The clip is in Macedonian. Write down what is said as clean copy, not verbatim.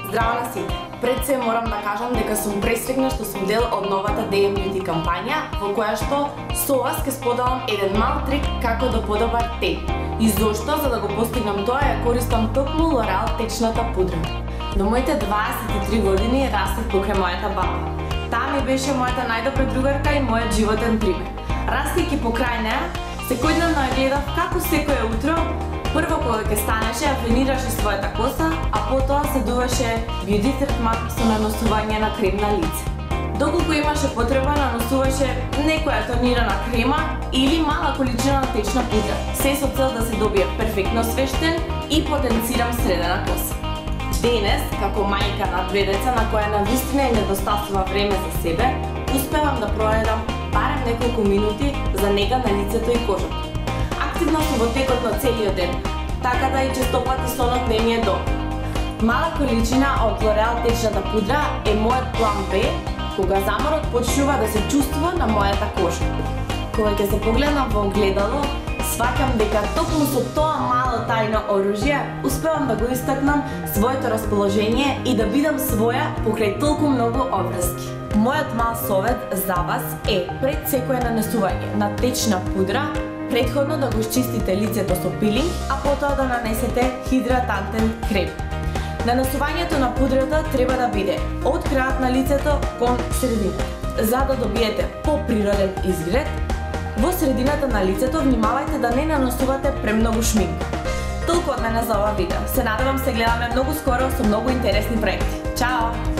Здраво на сите! Пред се морам да кажам дека сум пресреќна што сум дел од новата DM Beauty кампања во која што со вас ќе споделам еден мал трик како да подобар тен. И зошто? За да го постигнам тоа ја користам токму L'Oréal течната пудра. До моите 23 години растев покрај мојата баба. Таа ми беше мојата најдобра другарка и мојот животен пример. Растејќи покрај неа, секојдневно ја гледав како секое утро, прво кога ќе станеше, афинираше својата коса, а потоа се дуваше beauty третман со наносување на крем на лице. Доколку имаше потреба, наносуваше некоја тонирана крема или мала количина на течна пудра, се со цел да се добие перфектно свештен и потенциран средена коса. Денес, како мајка на две деца на која навистина и недостатува време за себе, успевам да проведам барем неколку минути за нега на лицето и кожата. Активно сум во текот на целиот ден, така да и честопати сонот не ми е добар. Мала количина од L'Oréal течната пудра е мојот план Б кога заморот почнува да се чувствува на мојата кожа. Кога ќе се погледнам во огледало, сваќам дека токму со тоа мало тајно оружје успевам да го истакнам своето расположение и да бидам своја покрај толку многу обврски. Мојот мал совет за вас е пред секое нанесување на течна пудра претходно да го изчистите лицето со пилинг, а потоа да нанесете хидратантен крем. Нанесувањето на пудрата треба да биде од крајот на лицето кон средината. За да добиете поприроден изглед, во средината на лицето внимавајте да не наносувате премногу шминка. Толку од мене за ова видео. Се надевам се гледаме многу скоро со многу интересни проекти. Чао!